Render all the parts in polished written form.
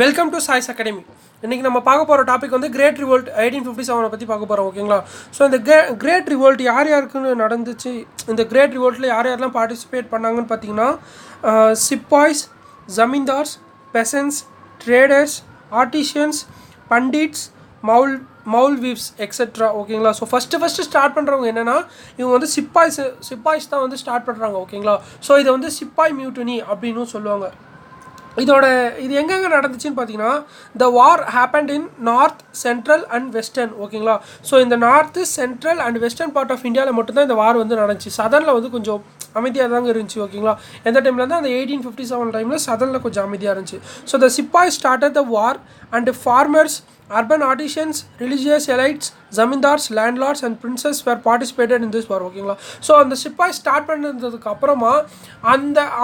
Welcome to choice academy. இன்றைக்கி நம்ம பார்க்க போகிற டாபிக் வந்து கிரேட் ரிவோல்ட் 1857 பற்றி பார்க்க போகிறோம். ஓகேங்களா? ஸோ இந்த கிரேட் ரிவோல்ட் யார் யாருக்குன்னு நடந்துச்சு, இந்த கிரேட் ரிவோல்ட்டில் யார் யாரெல்லாம் பார்ட்டிசிபேட் பண்ணாங்கன்னு பார்த்தீங்கன்னா sepoys, zamindars, peasants, traders, artisans, pandits, maulvis etcetera. ஓகேங்களா? ஸோ ஃபஸ்ட்டு ஸ்டார்ட் பண்ணுறவங்க என்னென்னா இவங்க வந்து சிப்பாய்ஸ் தான் வந்து ஸ்டார்ட் பண்ணுறாங்க. ஓகேங்களா? ஸோ இதை வந்து சிப்பாய் மியூட்டனி அப்படின்னு சொல்லுவாங்க. இது எங்கெங்கே நடந்துச்சுன்னு பார்த்தீங்கன்னா the war happened in north, central and western. ஓகேங்களா? ஸோ இந்த north, central and western part of இந்தியாவில் மட்டும்தான் இந்த வார் வந்து நடந்துச்சு. சதனில் வந்து கொஞ்சம் அமைதியாக தாங்க இருந்துச்சு. ஓகேங்களா? எந்த டைமில் இருந்தால் அந்த 1857 டைமில் சதனில் கொஞ்சம் அமைதியாக இருந்துச்சு. ஸோ த சிப்பாய் started the war and farmers, urban artisans, religious elites, zamindars, landlords and princes were participated in this war. ஓகேங்களா? ஸோ அந்த சிப்பாய் ஸ்டார்ட் பண்ணதுக்கு அப்புறமா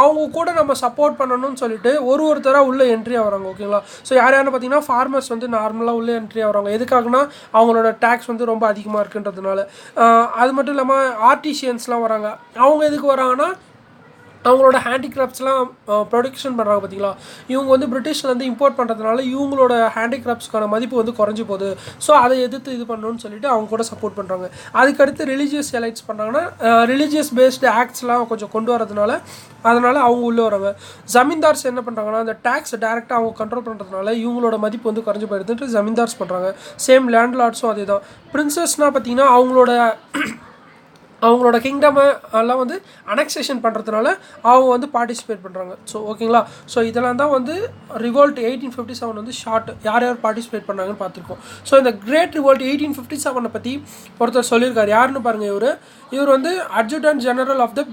அவங்க கூட நம்ம சப்போர்ட் பண்ணணும்னு சொல்லிட்டு ஒருத்தராக உள்ளே என்ட்ரி ஆகிறாங்க. ஓகேங்களா? ஸோ யாருன்னு பார்த்தீங்கன்னா ஃபார்மர்ஸ் வந்து நார்மலாக உள்ளே என்ட்ரி ஆகிறாங்க. எதுக்காகனா அவங்களோட டேக்ஸ் வந்து ரொம்ப அதிகமாக இருக்குன்றதுனால. அது மட்டும் இல்லாமல் ஆர்டிஷியன்ஸ்லாம் வராங்க. அவங்க எதுக்கு வராங்கன்னா அவங்களோட ஹேண்டிகிராஃப்ட்ஸ்லாம் ப்ரொடக்ஷன் பண்ணுறாங்க. பார்த்தீங்களா? இவங்க வந்து பிரிட்டிஷ்லேருந்து இம்போர்ட் பண்ணுறதுனால இவங்களோட ஹேண்டிகிராஃப்ட்ஸ்க்கான மதிப்பு வந்து குறைஞ்சி போகுது. ஸோ அதை எதிர்த்து இது பண்ணணும்னு சொல்லிட்டு அவங்க கூட சப்போர்ட் பண்ணுறாங்க. அதுக்கடுத்து ரிலீஜியஸ் எலைட்ஸ் பண்ணுறாங்கன்னா ரிலீஜியஸ் பேஸ்டு ஆக்ட்ஸ்லாம் கொஞ்சம் கொண்டு வரதுனால அதனால் அவங்க உள்ளே வராங்க. ஜமீன்தார்ஸ் என்ன பண்ணுறாங்கன்னா அந்த டேக்ஸ் டேரெக்டாக அவங்க கண்ட்ரோல் பண்ணுறதுனால இவங்களோட மதிப்பு வந்து குறைஞ்சி போயிடுதுன்ட்டு ஜமீன்தார்ஸ் பண்ணுறாங்க. சேம் லேண்ட்லார்ட்ஸும் அதே தான். பிரின்சஸ்னால் பார்த்தீங்கன்னா அவங்களோட கிங்டம் எல்லாம் வந்து அனெக்சேஷன் பண்ணுறதுனால அவங்க வந்து பார்ட்டிசிபேட் பண்ணுறாங்க. ஸோ ஓகேங்களா? ஸோ இதெல்லாம் தான் வந்து ரிவோல்ட் 1857 வந்து ஷார்ட் யார் பார்ட்டிசிபேட் பண்ணாங்கன்னு பார்த்துருக்கோம். ஸோ இந்த கிரேட் ரிவோல்ட் 1857 பற்றி ஒருத்தர் சொல்லியிருக்காரு. யாருன்னு பாருங்கள், இவர் வந்து adjutant general of the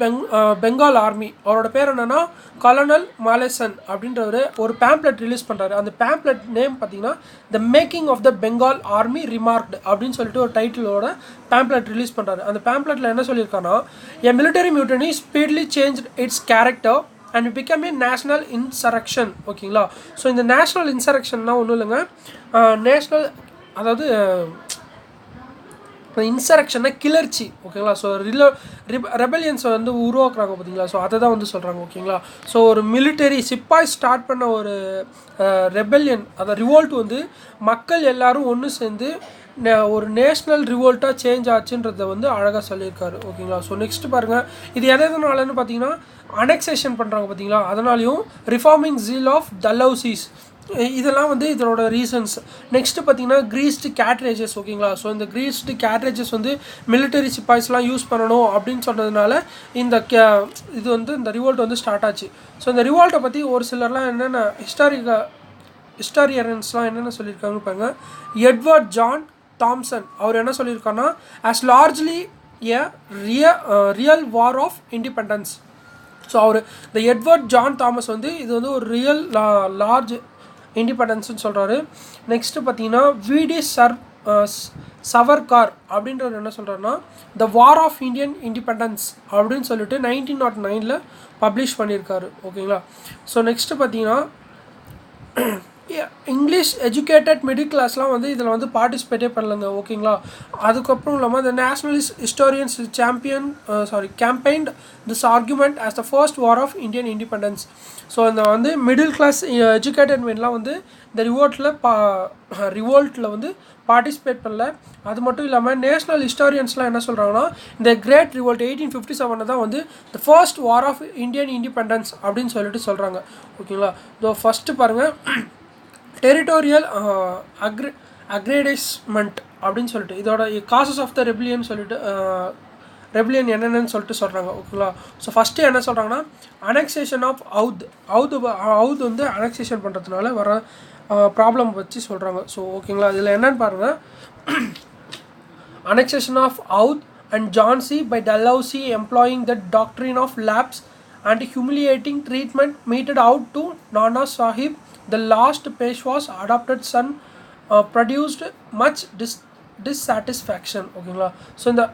Bengal army. அவரோட பேர் என்னென்னா கலனல் மாலேசன் அப்படின்றவர் ஒரு பேம்ப்ளெட் ரிலீஸ் பண்ணுறாரு. அந்த பேம்ப்ளெட் நேம் பார்த்தீங்கன்னா the making of the Bengal army remarked அப்படின்னு சொல்லிட்டு ஒரு டைட்டிலோட பேம்ப்ளெட் ரிலீஸ் பண்ணுறாரு. அந்த பேம்ப்ளெட்டில் என்ன சொல்லியிருக்காங்கன்னா a military mutiny speedily change its character and become a national insurrection. ஓகேங்களா? ஸோ இந்த நேஷ்னல் இன்சரக்ஷன்னா ஒன்றும் இல்லைங்க, நேஷ்னல் அதாவது இன்சரக்ஷன்னா கிளர்ச்சி. ஓகேங்களா? ஸோ ரெபலியன்ஸை வந்து உருவாக்குறாங்க. பார்த்தீங்களா? ஸோ அதை தான் வந்து சொல்கிறாங்க. ஓகேங்களா? ஸோ ஒரு மிலிட்டரி சிப்பாய் ஸ்டார்ட் பண்ண ஒரு ரெபல்லியன், அந்த ரிவோல்ட் வந்து மக்கள் எல்லோரும் ஒன்று சேர்ந்து ஒரு நேஷ்னல் ரிவோல்ட்டாக சேஞ்ச் ஆச்சுன்றதை வந்து அழகாக சொல்லியிருக்காரு. ஓகேங்களா? ஸோ நெக்ஸ்ட் பாருங்கள், இது எதனாலன்னு பார்த்தீங்கன்னா அனெக்சேஷன் பண்ணுறாங்க. பார்த்தீங்களா? அதனாலையும் ரிஃபார்மிங் ஜீல் ஆஃப் டலௌசிஸ், இதெல்லாம் வந்து இதனோட ரீசன்ஸ். நெக்ஸ்ட்டு பார்த்தீங்கன்னா க்ரீஸ்டு கேட்ரேஜஸ். ஓகேங்களா? ஸோ இந்த க்ரீஸ்டு கேட்ரேஜஸ் வந்து மிலிட்டரி சிப்பாய்ஸ்லாம் யூஸ் பண்ணணும் அப்படின்னு சொன்னதுனால இது வந்து இந்த ரிவோல்ட் வந்து ஸ்டார்ட் ஆச்சு. ஸோ இந்த ரிவோல்ட்டை பற்றி ஒரு சிலர்லாம் என்னென்ன ஹிஸ்டாரியன்ஸ்லாம் என்னென்ன சொல்லியிருக்காங்கன்னு பாருங்கள். எட்வர்ட் ஜான் தாம்சன் அவர் என்ன சொல்லியிருக்காருன்னா as largely a real war of independence. So அவர் இந்த எட்வர்ட் ஜான் தாமஸ் வந்து இது வந்து ஒரு ரியல் லார்ஜ் இண்டிபெண்டன்ஸ்னு சொல்கிறாரு. நெக்ஸ்ட்டு பார்த்தீங்கன்னா விடி சவர்கார் அப்படின்றவர் என்ன சொல்கிறாருன்னா த வார் ஆஃப் இந்தியன் இண்டிபெண்டன்ஸ் அப்படின்னு சொல்லிட்டு 1909 பப்ளிஷ் பண்ணியிருக்காரு. ஓகேங்களா? ஸோ நெக்ஸ்ட்டு பார்த்தீங்கன்னா இங்கிலீஷ் எஜுகேட்டட் மிடில் கிளாஸ்லாம் வந்து இதில் வந்து பார்ட்டிசிபேட்டே பண்ணலங்க. ஓகேங்களா? அதுக்கப்புறம் இல்லாமல் இந்த nationalist historians campaigned this argument as the first war of Indian independence. So இந்த வந்து மிடில் கிளாஸ் எஜுகேட்டட் மென்லாம் வந்து இந்த ரிவோல்ட்டில் வந்து பார்ட்டிசிபேட் பண்ணல. அது மட்டும் இல்லாமல் நேஷ்னல் ஹிஸ்டாரியன்ஸ்லாம் என்ன சொல்கிறாங்கன்னா இந்த கிரேட் ரிவோல்ட் 1857 தான் வந்து the first war of Indian independence அப்படின்னு சொல்லிட்டு சொல்கிறாங்க. ஓகேங்களா? இதோ ஃபஸ்ட்டு பாருங்கள், டெரிட்டோரியல் அக்ரேடைஸ்மெண்ட் அப்படின்னு சொல்லிட்டு இதோட காசஸ் ஆஃப் த ரெபிலியன் சொல்லிட்டு ரெபிலியன் என்னென்னு சொல்லிட்டு சொல்கிறாங்க. ஓகேங்களா? ஸோ ஃபஸ்ட்டு என்ன சொல்கிறாங்கன்னா அனெக்சேஷன் ஆஃப் அவுத் வந்து அனெக்சேஷன் பண்ணுறதுனால வர ப்ராப்ளம் வச்சு சொல்கிறாங்க. ஸோ ஓகேங்களா? இதில் என்னென்னு பாருங்கள், annexation of Oudh and Jhansi by Dalhousie employing the doctrine of lapse and humiliating treatment meted out to Nana Sahib, the last Peshwa's adopted son, produced much dissatisfaction. ஓகேங்களா? So இந்த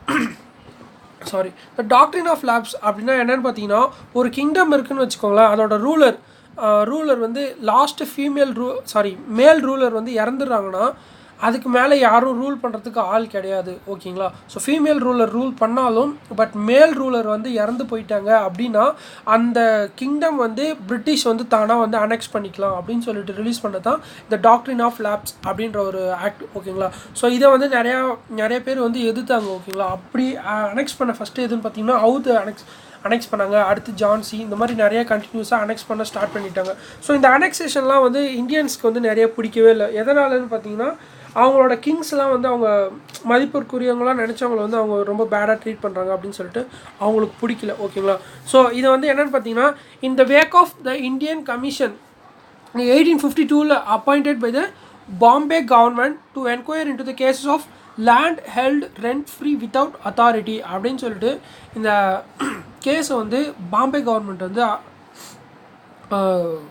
the doctrine of lapse அப்படின்னா என்னென்னு பார்த்தீங்கன்னா ஒரு kingdom இருக்குதுன்னு வச்சுக்கோங்களேன். அதோட ruler வந்து லாஸ்ட்டு மேல் ரூலர் வந்து இறந்துடுறாங்கன்னா அதுக்கு மேலே யாரும் ரூல் பண்ணுறதுக்கு ஆள் கிடையாது ஓகேங்களா. ஸோ ஃபீமேல் ரூலர் ரூல் பண்ணாலும் பட் மேல் ரூலர் வந்து இறந்து போயிட்டாங்க அப்படின்னா அந்த கிங்டம் வந்து பிரிட்டிஷ் வந்து தானாக வந்து அனெக்ஸ் பண்ணிக்கலாம் அப்படின்னு சொல்லிட்டு ரிலீஸ் பண்ணது தான் இந்த டாக்ட்ரின் ஆஃப் லேப்ஸ் அப்படின்ற ஒரு ஆக்ட் ஓகேங்களா. ஸோ இதை வந்து நிறைய பேர் வந்து எதிர்த்தாங்க ஓகேங்களா. அப்படி அனெக்ஸ் பண்ண ஃபஸ்ட்டு எதுன்னு பார்த்தீங்கன்னா அவுத் அனெக்ஸ் பண்ணாங்க. அடுத்து ஜான்சி இந்த மாதிரி நிறைய கண்டினியூஸாக அனெக்ஸ் பண்ண ஸ்டார்ட் பண்ணிட்டாங்க. ஸோ இந்த அனெக்ஸேஷன்லாம் வந்து இந்தியன்ஸ்க்கு வந்து நிறைய பிடிக்கவே இல்லை. எதனாலன்னு பார்த்தீங்கன்னா அவங்களோட கிங்ஸ்லாம் வந்து அவங்க மதிப்பிற்குரியவங்களாம் நினச்சவங்களை வந்து அவங்க ரொம்ப பேடாக ட்ரீட் பண்ணுறாங்க அப்படின்னு சொல்லிட்டு அவங்களுக்கு பிடிக்கல ஓகேங்களா. ஸோ இதை வந்து என்னென்னு பார்த்தீங்கன்னா இந்த wake of the Indian commission 1852 appointed by the Bombay government to enquire into the cases of land held rent free without authority அப்படின்னு சொல்லிட்டு இந்த கேஸை வந்து பாம்பே கவர்மெண்ட் வந்து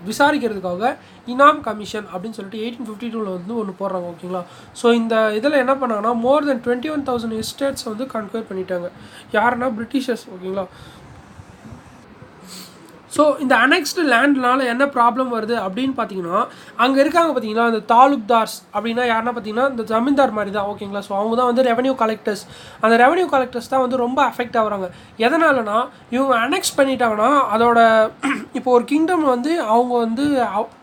விசாரிக்கிறதுக்காக இனாம் கமிஷன் அப்படின்னு சொல்லிட்டு 1852 வந்து ஒன்று போடுறாங்க ஓகேங்களா. ஸோ இந்த இதில் என்ன பண்ணாங்கன்னா மோர் தென் 21,000 எஸ்டேட்ஸ் வந்து கன்கொயர் பண்ணிட்டாங்க. யாருன்னா பிரிட்டிஷர்ஸ் ஓகேங்களா. ஸோ இந்த அனெக்ஸ்டு லேண்ட்னால என்ன ப்ராப்ளம் வருது அப்படின்னு பார்த்தீங்கன்னா அங்கே இருக்காங்க பார்த்தீங்களா இந்த தாலுக்தார்ஸ் அப்படின்னா யாருன்னா பார்த்தீங்கன்னா இந்த ஜமீன்தார் மாதிரி தான் ஓகேங்களா. ஸோ அவங்க தான் வந்து ரெவன்யூ கலெக்டர்ஸ். அந்த ரெவன்யூ கலெக்டர்ஸ் தான் வந்து ரொம்ப அஃபெக்ட் ஆகுறாங்க. எதனாலனா இவங்க அனெக்ஸ் பண்ணிட்டாங்கன்னா அதோட இப்போ ஒரு கிங்டம் வந்து அவங்க வந்து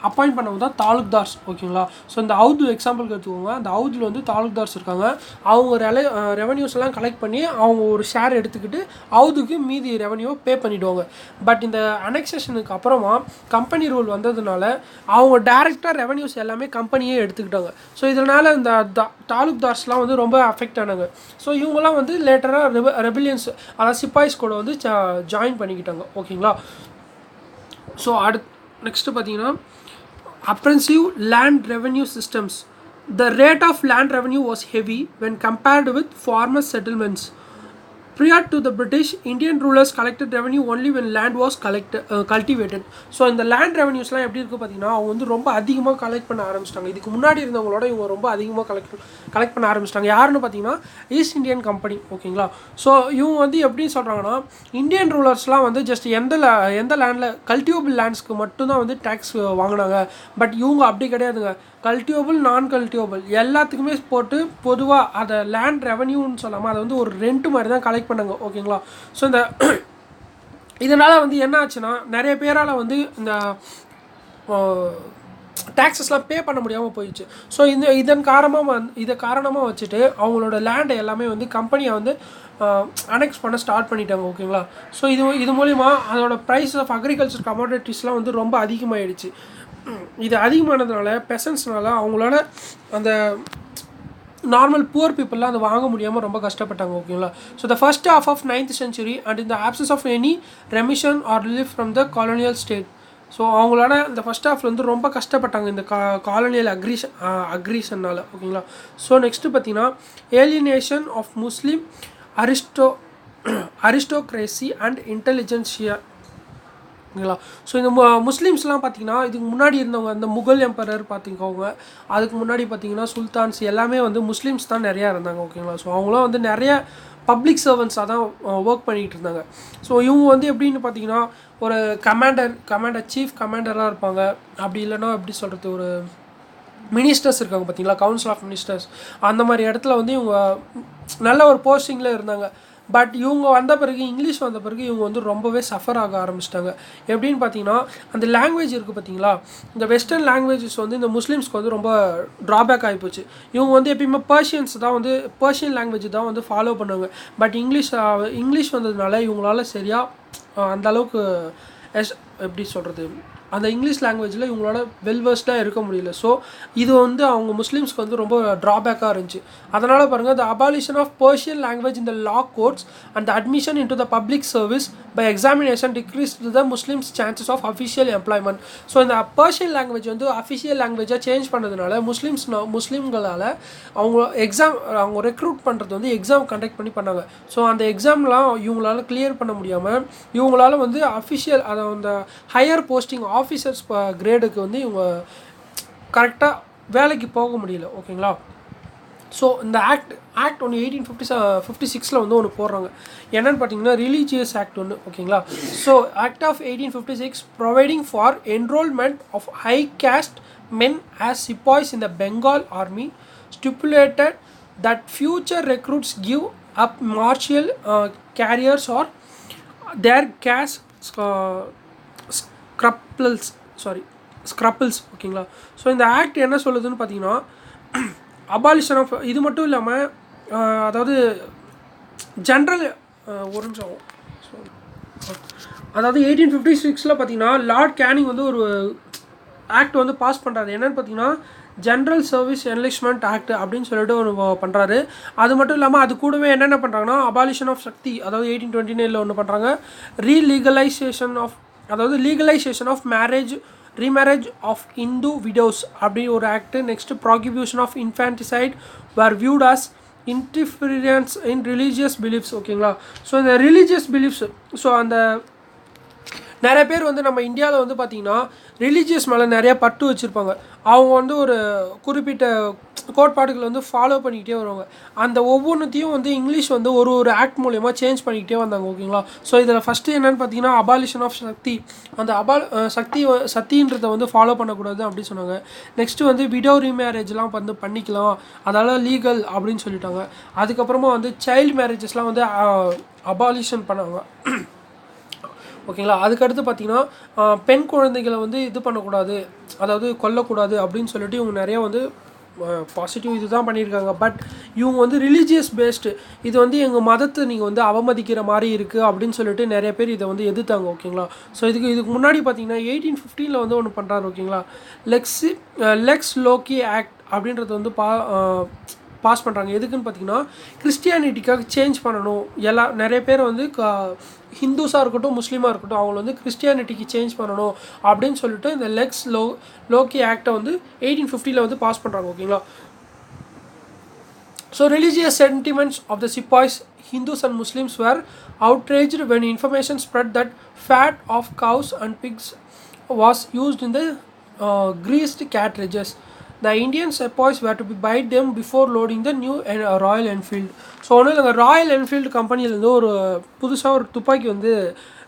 அப்பாயிண்ட் பண்ணவங்க தான் தாலுக்தார்ஸ் ஓகேங்களா. ஸோ இந்த அவுது எக்ஸாம்பிளுக்கு எடுத்துக்கோங்க. அந்த அவுதில் வந்து தாலுக்தார்ஸ் இருக்காங்க. அவங்க ரெவன்யூஸ் எல்லாம் கலெக்ட் பண்ணி அவங்க ஒரு ஷேர் எடுத்துக்கிட்டு அவுதுக்கு மீதி ரெவன்யூவை பே பண்ணிவிடுவாங்க. பட் இந்த அனெக்சேஷனுக்கு அப்புறமா கம்பெனி ரூல் வந்ததுனால அவங்க டைரெக்டாக ரெவன்யூஸ் எல்லாமே கம்பெனியே எடுத்துக்கிட்டாங்க. ஸோ இதனால் இந்த தாலுக்தார்ஸ்லாம் வந்து ரொம்ப அஃபெக்ட் ஆனாங்க. ஸோ இவங்கெல்லாம் வந்து லேட்டராக ரெபிலியன்ஸ் அதாவது சிப்பாய்ஸ் கூட வந்து ஜாயின் பண்ணிக்கிட்டாங்க ஓகேங்களா. ஸோ நெக்ஸ்ட்டு பார்த்தீங்கன்னா oppressive land revenue systems. The rate of land revenue was heavy when compared with farmer settlements. Prior to the British, Indian rulers collected revenue only when land was cultivated. So இந்த land ரெவன்யூஸ்லாம் எப்படி இருக்குது பார்த்தீங்கன்னா அவங்க வந்து ரொம்ப அதிகமாக collect பண்ண ஆரம்பிச்சிட்டாங்க. இதுக்கு முன்னாடி இருந்தவங்களோட இவங்க ரொம்ப அதிகமாக கலெக்ட் பண்ண ஆரம்பிச்சிட்டாங்க. யாருன்னு பார்த்தீங்கன்னா ஈஸ்ட் இந்தியன் கம்பெனி ஓகேங்களா. ஸோ இவங்க வந்து எப்படி சொல்கிறாங்கன்னா இந்தியன் ரூலர்ஸ்லாம் வந்து ஜஸ்ட் எந்த லேண்டில் கல்டிவேபிள் லேண்ட்ஸ்க்கு மட்டும்தான் வந்து டேக்ஸ் வாங்கினாங்க. பட் இவங்க அப்படி கிடையாதுங்க. கல்டிவேபிள் நான் கல்டிவேபிள் எல்லாத்துக்குமே போட்டு பொதுவாக அதை லேண்ட் ரெவன்யூன்னு சொல்லாமல் அதை வந்து ஒரு ரெண்ட் மாதிரி தான் கலெக்ட் பண்ணாங்க ஓகேங்களா. ஸோ இந்த இதனால் வந்து என்ன ஆச்சுன்னா நிறைய பேரால் வந்து இந்த டேக்ஸஸ்லாம் பே பண்ண முடியாமல் போயிடுச்சு. ஸோ இதை காரணமாக வச்சுட்டு அவங்களோட லேண்டை எல்லாமே வந்து கம்பெனியை வந்து அனெக்ஸ் பண்ண ஸ்டார்ட் பண்ணிட்டாங்க ஓகேங்களா. ஸோ இது மூலிமா அதோட ப்ரைஸ் ஆஃப் அக்ரிகல்ச்சர் கமோடிட்டிஸ்லாம் வந்து ரொம்ப அதிகமாகிடுச்சு. இது அதிகமானதுனால பெசன்ஸ்னால அவங்களோட அந்த நார்மல் புவர் பீப்புளெலாம் அதை வாங்க முடியாமல் ரொம்ப கஷ்டப்பட்டாங்க ஓகேங்களா. So the first half of 9th century and இந்த absence of any remission or relief from the colonial state. So அவங்களோட இந்த ஃபர்ஸ்ட் ஹாஃபில் வந்து ரொம்ப கஷ்டப்பட்டாங்க இந்த காலோனியல் அக்ரிஷன்னால் ஓகேங்களா. ஸோ நெக்ஸ்ட்டு பார்த்தீங்கன்னா alienation of Muslim aristocracy and intelligentsia ஓகேங்களா. ஸோ இந்த முஸ்லீம்ஸ்லாம் பார்த்தீங்கன்னா இதுக்கு முன்னாடி இருந்தவங்க அந்த முகல் எம்பரர் பார்த்திங்கோங்க. அதுக்கு முன்னாடி பார்த்தீங்கன்னா சுல்தான்ஸ் எல்லாமே வந்து முஸ்லீம்ஸ் தான் நிறையா இருந்தாங்க ஓகேங்களா. ஸோ அவங்களாம் வந்து நிறைய பப்ளிக் சர்வன்ஸாக தான் ஒர்க் பண்ணிகிட்டு இருந்தாங்க. ஸோ இவங்க வந்து எப்படின்னு பார்த்தீங்கன்னா ஒரு கமாண்டர் சீஃப் கமாண்டராக இருப்பாங்க. அப்படி இல்லைன்னா எப்படி சொல்கிறது ஒரு மினிஸ்டர்ஸ் இருக்காங்க பார்த்தீங்களா கவுன்சில் ஆஃப் மினிஸ்டர்ஸ் அந்த மாதிரி இடத்துல வந்து இவங்க நல்ல ஒரு போஸ்டிங்கில் இருந்தாங்க. பட் இவங்க வந்த பிறகு இங்கிலீஷ் வந்த பிறகு இவங்க வந்து ரொம்பவே சஃபர் ஆக ஆரம்பிச்சிட்டாங்க. எப்படின்னு பார்த்தீங்கன்னா அந்த லாங்குவேஜ் இருக்குது பார்த்தீங்களா இந்த வெஸ்டர்ன் லாங்குவேஜஸ் வந்து இந்த முஸ்லீம்ஸ்க்கு வந்து ரொம்ப ட்ராபேக் ஆகிப்போச்சு. இவங்க வந்து எப்பயுமே பர்ஷியன் லாங்குவேஜ் தான் வந்து ஃபாலோ பண்ணுவாங்க. பட் இங்கிலீஷ் வந்ததுனால இவங்களால சரியாக அந்த அளவுக்கு எப்படி சொல்கிறது அந்த இங்கிலீஷ் லாங்குவேஜில் இவங்களோட வெல்வர்ஸ்டாக இருக்க முடியல. ஸோ இது வந்து அவங்க முஸ்லீம்ஸ்க்கு வந்து ரொம்ப ட்ராபேக்காக இருந்துச்சு. அதனால் பாருங்கள் the abolition of Persian language in the law courts and the admission into the public service by examination decrease the Muslims chances of official employment. So இந்த பர்ஷியன் லாங்குவேஜ் வந்து அஃபிஷியல் லாங்குவேஜாக சேஞ்ச் பண்ணதுனால முஸ்லீம்களால் அவங்க recruit பண்ணுறது வந்து exam conduct பண்ணாங்க. So அந்த எக்ஸாம்லாம் இவங்களால கிளியர் பண்ண முடியாமல் இவங்களால வந்து அஃபிஷியல் அதை அந்த ஹையர் போஸ்டிங் ஆஃபீஸர்ஸ் கிரேடுக்கு வந்து இவங்க கரெக்டாக வேலைக்கு போக முடியல ஓகேங்களா. ஸோ இந்த ஆக்ட் ஒன்று 1856 வந்து ஒன்று போடுறாங்க. என்னென்னு பார்த்தீங்கன்னா ரிலீஜியஸ் ஆக்ட் ஒன்று ஓகேங்களா. So act of 1856 providing for enrolment of high caste men as sepoys in the Bengal army stipulated that future recruits give up martial carriers or their cash scruples scruples ஓகேங்களா. So இந்த act என்ன சொல்லுதுன்னு பார்த்தீங்கன்னா abolition of இது மட்டும் இல்லாமல் அதாவது general ஒரு நிமிஷம் அதாவது 1856 பார்த்தீங்கன்னா லார்ட் கேனிங் வந்து ஒரு ஆக்ட் வந்து பாஸ் பண்ணுறாரு. என்னென்னு பார்த்தீங்கன்னா ஜென்ரல் சர்வீஸ் என்லிஸ்ட்மெண்ட் ஆக்ட் அப்படின்னு சொல்லிட்டு ஒன்று பண்ணுறாரு. அது மட்டும் இல்லாமல் அது கூடவே என்னென்ன பண்ணுறாங்கன்னா அபாலிஷன் ஆஃப் சக்தி அதாவது 1829 ஒன்று பண்ணுறாங்க. Legalisation of remarriage of Hindu widows அப்படி ஒரு act. Next prohibition of infanticide were viewed as interference in religious beliefs ஓகேங்களா. ஸோ இந்த ரிலீஜியஸ் பிலீஃப்ஸ் ஸோ அந்த நிறைய பேர் வந்து நம்ம இந்தியாவில் வந்து பார்த்திங்கன்னா ரிலீஜியஸ் மேலே நிறையா பட்டு வச்சுருப்பாங்க. அவங்க வந்து ஒரு குறிப்பிட்ட கோட்பாடுகளை வந்து ஃபாலோ பண்ணிக்கிட்டே வருவாங்க. அந்த ஒவ்வொன்றுத்தையும் வந்து இங்கிலீஷ் வந்து ஒரு ஆக்ட் மூலயமா சேஞ்ச் பண்ணிக்கிட்டே வந்தாங்க ஓகேங்களா. ஸோ இதில் ஃபஸ்ட்டு என்னென்னு பார்த்தீங்கன்னா அபாலிஷன் ஆஃப் சக்தி. அந்த சக்தின்றதை வந்து ஃபாலோ பண்ணக்கூடாது அப்படின்னு சொன்னாங்க. நெக்ஸ்ட்டு வந்து விடோ ரீமேரேஜ்லாம் வந்து பண்ணிக்கலாம், அதனால் லீகல் அப்படின்னு சொல்லிட்டாங்க. அதுக்கப்புறமா வந்து சைல்டு மேரேஜஸ்லாம் வந்து அபாலிஷன் பண்ணாங்க ஓகேங்களா. அதுக்கடுத்து பார்த்திங்கன்னா பெண் குழந்தைகளை வந்து இது பண்ணக்கூடாது, அதாவது கொல்லக்கூடாது அப்படின்னு சொல்லிட்டு இவங்க நிறையா வந்து பாசிட்டிவ் இது தான் பண்ணியிருக்காங்க. பட் இவங்க வந்து ரிலீஜியஸ் பேஸ்டு இது வந்து எங்கள் மதத்தை நீங்கள் வந்து அவமதிக்கிற மாதிரி இருக்குது அப்படின்னு சொல்லிட்டு நிறைய பேர் இதை வந்து எதிர்த்தாங்க ஓகேங்களா. ஸோ இதுக்கு முன்னாடி பார்த்தீங்கன்னா 1815 வந்து ஒன்று பண்ணுறாரு ஓகேங்களா. லெக்ஸ் லோக்கி ஆக்ட் அப்படின்றது வந்து பாஸ் பண்ணுறாங்க. எதுக்குன்னு பார்த்தீங்கன்னா கிறிஸ்டியானிட்டிக்காக சேஞ்ச் பண்ணணும். நிறைய பேர் வந்து ஹிந்துஸாக இருக்கட்டும் முஸ்லீமாக இருக்கட்டும் அவங்கள வந்து கிறிஸ்டியானிட்டிக்கு சேஞ்ச் பண்ணணும் அப்படின்னு சொல்லிட்டு இந்த லோக்கி ஆக்டை வந்து 1850 வந்து பாஸ் பண்ணுறாங்க ஓகேங்களா. So religious sentiments of the sepoys Hindus and Muslims were outraged when information spread that fat of cows and pigs was used in the greased cartridges. The Indian sepoys were to buy them before loading the new Royal Enfield. So ஒன்று இந்த Royal Enfield கம்பெனிலேருந்து ஒரு புதுசாக ஒரு துப்பாக்கி வந்து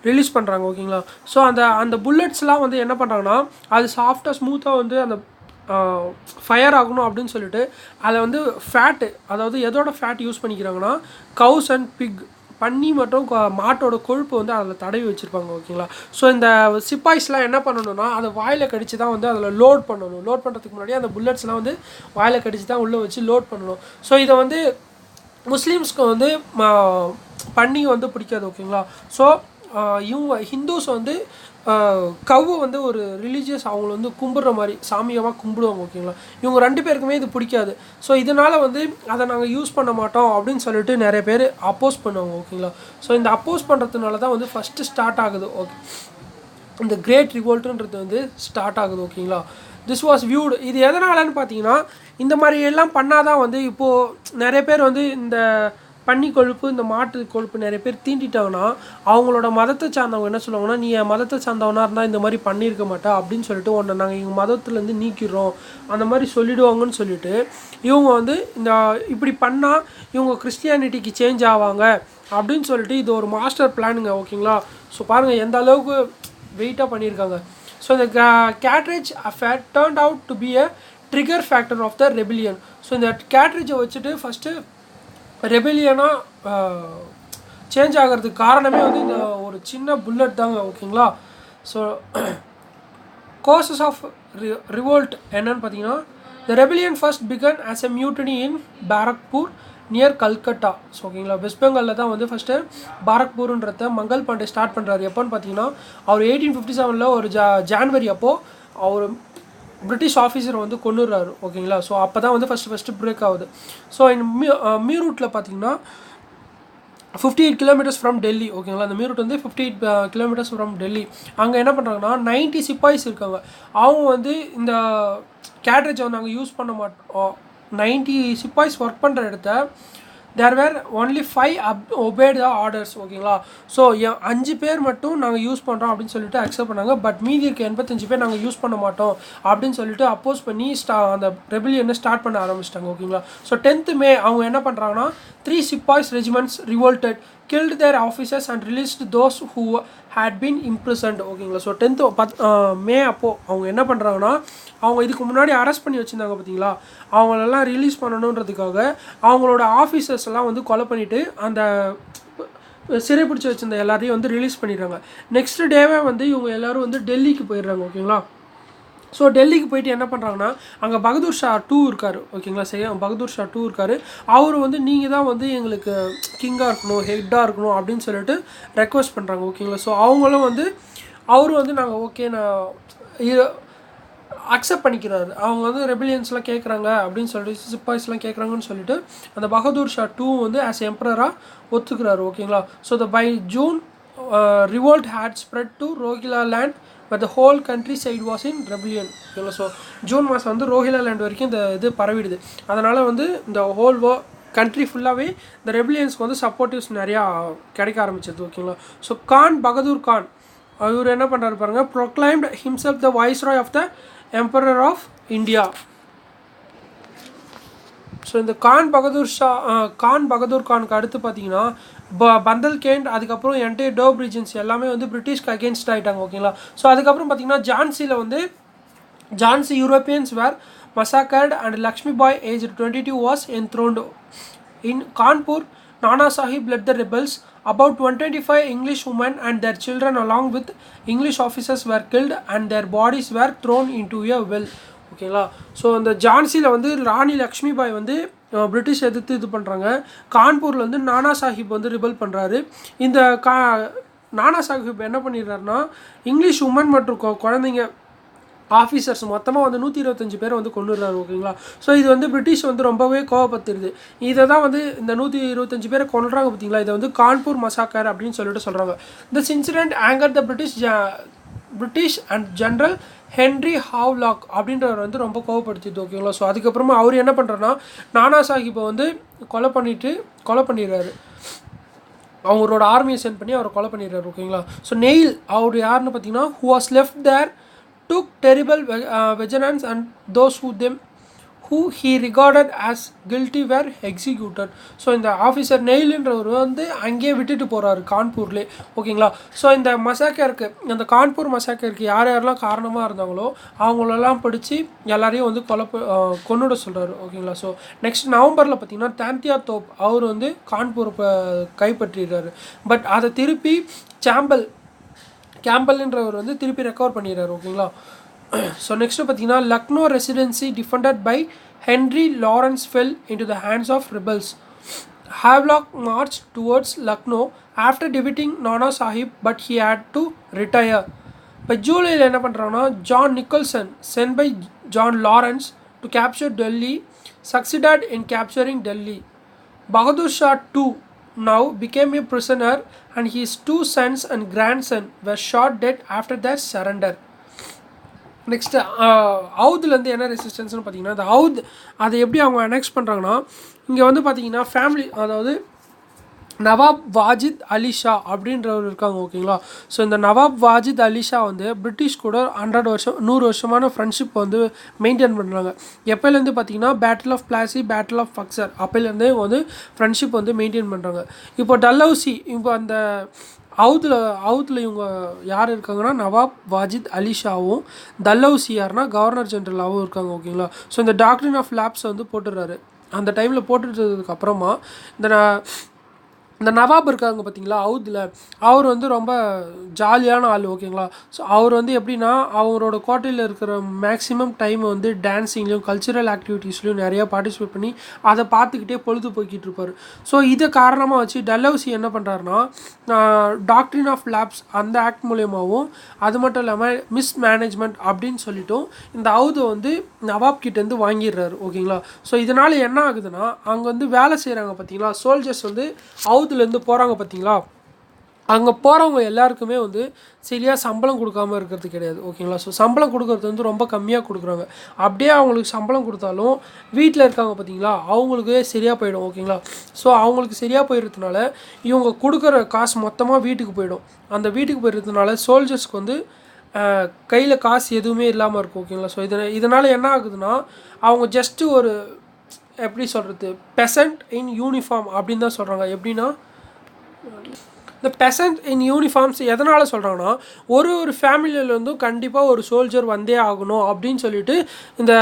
release பண்ணுறாங்க ஓகேங்களா. ஸோ அந்த புல்லட்ஸ்லாம் வந்து என்ன பண்ணுறாங்கன்னா அது சாஃப்டாக ஸ்மூத்தாக வந்து அந்த ஃபயர் ஆகணும் அப்படின்னு சொல்லிட்டு அதை வந்து ஃபேட்டு அதாவது எதோட ஃபேட் யூஸ் பண்ணிக்கிறாங்கன்னா கவுஸ் அண்ட் பிக் பன்னி மற்றும் மாட்டோட கொழுப்பு வந்து அதில் தடவி வச்சுருப்பாங்க ஓகேங்களா. ஸோ இந்த சிப்பாய்ஸ்லாம் என்ன பண்ணணும்னா அதை வாயில் கடிச்சு தான் வந்து அதில் லோட் பண்ணணும். லோட் பண்ணுறதுக்கு முன்னாடி அந்த புல்லட்ஸ்லாம் வந்து வாயில் கடிச்சு தான் உள்ளே வச்சு லோட் பண்ணணும். ஸோ இதை வந்து முஸ்லீம்ஸ்க்கு வந்து பன்னி வந்து பிடிக்காது ஓகேங்களா. ஸோ இவங்க ஹிந்துஸ் வந்து கவ்வை வந்து ஒரு ரிலீஜியஸ் அவங்கள வந்து கும்பிட்ற மாதிரி சாமியமாக கும்பிடுவாங்க ஓகேங்களா. இவங்க ரெண்டு பேருக்குமே இது பிடிக்காது. ஸோ இதனால் வந்து அதை நாங்கள் யூஸ் பண்ண மாட்டோம் அப்படின்னு சொல்லிட்டு நிறைய பேர் அப்போஸ் பண்ணுவாங்க ஓகேங்களா. ஸோ இந்த அப்போஸ் பண்ணுறதுனால தான் வந்து ஃபஸ்ட்டு ஸ்டார்ட் ஆகுது ஓகே இந்த கிரேட் ரிவோல்ட்டுன்றது வந்து ஸ்டார்ட் ஆகுது ஓகேங்களா. திஸ் வாஸ் வியூடு இது எதனாலன்னு பார்த்தீங்கன்னா இந்த மாதிரி எல்லாம் பண்ணால் தான் வந்து இப்போது நிறைய பேர் வந்து இந்த பன்னி கொழுப்பு இந்த மாட்டு கொழுப்பு நிறைய பேர் தீண்டிட்டாங்கன்னா அவங்களோட மதத்தை சார்ந்தவங்க என்ன சொல்லுவாங்கன்னா நீ என் மதத்தை சார்ந்தவனாக இருந்தால் இந்த மாதிரி பண்ணியிருக்க மாட்டா அப்படின்னு சொல்லிட்டு ஒன்று நாங்கள் எங்கள் மதத்துலேருந்து நீக்கிறோம் அந்த மாதிரி சொல்லிவிடுவாங்கன்னு சொல்லிட்டு இவங்க வந்து இந்த இப்படி பண்ணால் இவங்க கிறிஸ்டியானிட்டிக்கு சேஞ்ச் ஆவாங்க அப்படின்னு சொல்லிட்டு இது ஒரு மாஸ்டர் பிளானுங்க ஓகேங்களா. ஸோ பாருங்கள் எந்த அளவுக்கு வெயிட்டாக பண்ணியிருக்காங்க. ஸோ இந்த cartridge affair turned out to be a trigger factor of the rebellion. So இந்த கேட்ரேஜை வச்சுட்டு ஃபஸ்ட்டு ரெபெலியனாக சேஞ்ச் ஆகிறதுக்கு காரணமே வந்து இந்த ஒரு சின்ன புல்லட் தாங்க ஓகேங்களா. ஸோ கோசஸ் ஆஃப் ரிவோல்ட் என்னன்னு பார்த்தீங்கன்னா the rebellion first began as a mutiny in Barrackpore near Calcutta. So ஓகேங்களா வெஸ்ட் பெங்காலில் தான் வந்து ஃபஸ்ட்டு பாரக்பூர்ன்றத மங்கள் பாண்டே ஸ்டார்ட் பண்ணுறாரு. எப்போன்னு பார்த்தீங்கன்னா அவர் 1857 ஒரு ஜான்வரி அப்போது அவர் பிரிட்டிஷ் ஆஃபீஸரை வந்து கொண்டுறாரு ஓகேங்களா. ஸோ அப்போ தான் வந்து ஃபஸ்ட்டு பிரேக் ஆகுது. ஸோ மீரூட்டில் பார்த்தீங்கன்னா 58 கிலோமீட்டர்ஸ் ஃப்ரம் டெல்லி ஓகேங்களா. அந்த மீரூட் வந்து 58 கிலோமீட்டர்ஸ் ஃப்ரம் டெல்லி. அங்கே என்ன பண்ணுறாங்கன்னா 90 சிப்பாய்ஸ் இருக்காங்க. அவங்க வந்து இந்த கேட்ரேஜை வந்து நாங்கள் யூஸ் பண்ண மாட்டோம். 90 சிப்பாய்ஸ் ஒர்க் பண்ணுற இடத்த தேர் வேர் ஒன்லி 5 ஒபேட் த ஆர்டர்ஸ் ஓகேங்களா. ஸோ 5 பேர் மட்டும் நாங்கள் யூஸ் பண்ணுறோம் அப்படின்னு சொல்லிட்டு அக்செப்ட் பண்ணாங்க. பட் மீதி இருக்க 85 பேர் நாங்கள் யூஸ் பண்ண மாட்டோம் அப்படின்னு சொல்லிட்டு அப்போஸ் பண்ணி அந்த ரெபிலியனை ஸ்டார்ட் பண்ண ஆரம்பிச்சிட்டாங்க ஓகேங்களா. ஸோ 10th May அவங்க என்ன பண்ணுறாங்கன்னா 3 sepoys regiments revolted killed their officers and released those who had been imprisoned. ஓகேங்களா. ஸோ 10th மே அப்போது அவங்க என்ன பண்ணுறாங்கன்னா, அவங்க இதுக்கு முன்னாடி அரெஸ்ட் பண்ணி வச்சுருந்தாங்க பார்த்தீங்களா, அவங்களெல்லாம் ரிலீஸ் பண்ணணுன்றதுக்காக அவங்களோட ஆஃபீஸர்ஸ் எல்லாம் வந்து கொலை பண்ணிவிட்டு அந்த சிறை பிடிச்சி வச்சுருந்த எல்லாரையும் வந்து ரிலீஸ் பண்ணிடுறாங்க. நெக்ஸ்ட் டேவே வந்து இவங்க எல்லோரும் வந்து டெல்லிக்கு போயிடுறாங்க. ஓகேங்களா. ஸோ டெல்லிக்கு போயிட்டு என்ன பண்ணுறாங்கன்னா, அங்கே பகதூர் ஷா 2 இருக்கார். ஓகேங்களா. சரி, பகதூர் ஷா 2 இருக்கார். அவர் வந்து நீங்கள் தான் வந்து எங்களுக்கு கிங்காக இருக்கணும், ஹெட்டாக இருக்கணும் அப்படின்னு சொல்லிட்டு ரெக்வஸ்ட் பண்ணுறாங்க. ஓகேங்களா. ஸோ அவங்களும் வந்து அவரும் வந்து நாங்கள் ஓகே நான் அக்செப்ட் பண்ணிக்கிறாரு. அவங்க வந்து ரெபிலியன்ஸ்லாம் கேட்குறாங்க அப்படின்னு சொல்லிட்டு, சிப்பாய்ஸ்லாம் கேட்குறாங்கன்னு சொல்லிட்டு அந்த பகதூர் ஷா 2 வந்து ஆஸ் எம்பரராக ஒத்துக்கிறாரு. ஓகேங்களா. So by June revolt had spread to Rohilla land, but the whole countryside was in rebellion. ஓகேங்களா. ஸோ ஜூன் மாதம் வந்து ரோஹிலா லேண்ட் வரைக்கும் இந்த இது பரவிடுது. அதனால் வந்து இந்த ஹோல் கண்ட்ரி ஃபுல்லாகவே இந்த ரெபிலியன்ஸ்க்கு வந்து சப்போர்ட்டிவ்ஸ் நிறையா கிடைக்க ஆரம்பிச்சது. ஓகேங்களா. ஸோ பகதூர் கான் அவர் என்ன பண்ணுறாரு பாருங்கள், proclaimed himself the viceroy of the emperor of India. So இந்த கான் பகதூர் கானுக்கு அடுத்து பார்த்தீங்கன்னா பந்தல்கேண்ட், அதுக்கப்புறம் என்டையர் டோப் ரீஜன்ஸ் எல்லாமே வந்து பிரிட்டிஷ்க்கு அகேன்ஸ்ட் ஆகிட்டாங்க. ஓகேங்களா. ஸோ அதுக்கப்புறம் பார்த்தீங்கன்னா Jhansi Europeans were massacred and Lakshmi Bai aged 22 was enthroned. In Kanpur, Nana Sahib led the rebels. About 125 English women and their children along with English officers were killed and their bodies were thrown into a well. ஓகேங்களா. So அந்த ஜான்சியில் வந்து ராணி லக்ஷ்மி பாய் வந்து British எதிர்த்து இது பண்ணுறாங்க. கான்பூரில் வந்து நானா சாஹிப் வந்து ரிபல் பண்ணுறாரு. இந்த நானா சாஹிப் என்ன பண்ணிடுறாருன்னா, இங்கிலீஷ் உமன் மற்றும் குழந்தைங்க ஆஃபீஸர்ஸ் மொத்தமாக வந்து 125 பேர் வந்து கொண்டுடுறாரு. ஓகேங்களா. ஸோ இது வந்து பிரிட்டிஷ் வந்து ரொம்பவே கோவப்பட்டுருது. இதை தான் வந்து இந்த 125 பேரை கொண்டுறாங்க பார்த்தீங்களா, இதை வந்து கான்பூர் மசாக்கர் அப்படின்னு சொல்லிட்டு சொல்கிறாங்க. This incident anger the British and general Henry Havelock அப்படின்றவர் வந்து ரொம்ப கோவப்படுத்திது. ஓகேங்களா. ஸோ அதுக்கப்புறமா அவர் என்ன பண்ணுறாருன்னா, நானா சாஹிப்பை வந்து கொலை பண்ணிடுறாரு. அவங்களோட ஆர்மியை சென்ட் பண்ணி அவரை கொலை பண்ணிடுறாரு. ஓகேங்களா. ஸோ நெயில் அவர் யாருன்னு பார்த்தீங்கன்னா, who was left there took terrible vengeance and those who he regarded as guilty were executed. So இந்த ஆஃபீஸர் நெயில்ன்றவர் வந்து அங்கேயே விட்டுட்டு போகிறாரு கான்பூர்லேயே. ஓகேங்களா. ஸோ இந்த மசாக்கருக்கு, அந்த கான்பூர் மசாக்கருக்கு யாரெல்லாம் காரணமாக இருந்தாங்களோ அவங்களெல்லாம் பிடிச்சி எல்லாரையும் வந்து கொன்னுட சொல்கிறாரு. ஓகேங்களா. ஸோ நெக்ஸ்ட் நவம்பரில் பார்த்தீங்கன்னா தாந்தியா தோப் அவர் வந்து கான்பூர் கைப்பற்றிடுறாரு. பட் அதை திருப்பி கேம்பல்ன்றவர் வந்து திருப்பி ரெக்கவர் பண்ணிடுறாரு. ஓகேங்களா. ஸோ நெக்ஸ்ட்டு பார்த்தீங்கன்னா Lucknow residency defended by Henry Lawrence fell into the hands of rebels. Havelock march towards Lucknow after டிவிட்டிங் Nana Sahib, but he had to retire. இப்போ ஜூலையில் என்ன பண்ணுறாங்கன்னா, John Nicholson sent by John Lawrence to capture Delhi succeeded in capturing Delhi. Bahadur Shah 2 now became a prisoner and his 2 sons and grandson were shot dead after their surrender. Next அவுதுலேருந்து என்ன ரெசிஸ்டன்ஸ்னு பார்த்தீங்கன்னா, அந்த அதை எப்படி அவங்க அனெக்ஸ் பண்ணுறாங்கன்னா, இங்கே வந்து பார்த்தீங்கன்னா ஃபேமிலி, அதாவது நவாப் வாஜித் அலி ஷா அப்படின்றவர் இருக்காங்க. ஓகேங்களா. ஸோ இந்த நவாப் வாஜித் அலி ஷா வந்து பிரிட்டிஷ் கூட 100 வருஷமான ஃப்ரெண்ட்ஷிப் வந்து மெயின்டைன் பண்ணுறாங்க. எப்போலேருந்து பார்த்தீங்கன்னா battle of Plassey, battle of Buxar அப்போலேருந்தே வந்து ஃப்ரெண்ட்ஷிப் வந்து மெயின்டைன் பண்ணுறாங்க. இப்போ டல்ஹவுசி, இப்போ அந்த அவுத்தில் இவங்க யார் இருக்காங்கன்னா, நவாப் வாஜித் அலி ஷாவும் டல்ஹவுசி யாருன்னா கவர்னர் ஜென்ரலாகவும் இருக்காங்க. ஓகேங்களா. ஸோ இந்த டாக்ட்ரின் ஆஃப் லேப்ஸ் வந்து போட்டுடுறாரு. அந்த டைமில் போட்டுட்டதுக்கு அப்புறமா இந்த நவாப் இருக்காங்க பார்த்தீங்களா அவுதில், அவர் வந்து ரொம்ப ஜாலியான ஆள். ஓகேங்களா. ஸோ அவர் வந்து எப்படின்னா, அவரோட கோட்டையில் இருக்கிற மேக்ஸிமம் டைம் வந்து டான்ஸிங்லேயும் கல்ச்சுரல் ஆக்டிவிட்டீஸ்லையும் நிறையா பார்ட்டிசிபேட் பண்ணி அதை பார்த்துக்கிட்டே பொழுது போய்கிட்டு இருப்பார். ஸோ இதை காரணமாக வச்சு டல்ஹவுசி என்ன பண்ணுறாருனா, டாக்ட்ரின் ஆஃப் லேப்ஸ் அந்த ஆக்ட் மூலியமாகவும், அது மட்டும் இல்லாமல் மிஸ்மேனேஜ்மெண்ட் அப்படின்னு சொல்லிட்டும் இந்த அவுதை வந்து நவாப் கிட்டேருந்து வாங்கிடுறாரு. ஓகேங்களா. ஸோ இதனால் என்ன ஆகுதுன்னா, அங்கே வந்து வேலை செய்கிறாங்க பார்த்தீங்களா சோல்ஜர்ஸ் வந்து அவுதுலேருந்து போகிறாங்க பார்த்தீங்களா, அங்கே போகிறவங்க எல்லாருக்குமே வந்து சரியாக சம்பளம் கொடுக்காமல் இருக்கிறது கிடையாது. ஓகேங்களா. ஸோ சம்பளம் கொடுக்குறது வந்து ரொம்ப கம்மியாக கொடுக்குறாங்க. அப்படியே அவங்களுக்கு சம்பளம் கொடுத்தாலும் வீட்டில் இருக்காங்க பார்த்தீங்களா அவங்களுக்கு சரியாக போயிடும். ஓகேங்களா. ஸோ அவங்களுக்கு சரியாக போயிடுறதுனால இவங்க கொடுக்குற காசு மொத்தமாக வீட்டுக்கு போயிடும். அந்த வீட்டுக்கு போயிடுறதுனால சோல்ஜர்ஸ்க்கு வந்து கையில் காசு எதுவுமே இல்லாமல் இருக்கும். ஓகேங்களா. ஸோ இதனால் என்ன ஆகுதுன்னா, அவங்க ஜஸ்ட்டு ஒரு எப்படி சொல்கிறது, பெசன்ட் இன் யூனிஃபார்ம் அப்படின்னு தான் சொல்கிறாங்க. எப்படின்னா, இந்த பெசன்ட் இன் யூனிஃபார்ம்ஸ் எதனால் சொல்கிறாங்கன்னா ஒரு ஃபேமிலியிலேருந்தும் கண்டிப்பாக ஒரு சோல்ஜர் வந்தே ஆகணும் அப்படின்னு சொல்லிட்டு இந்த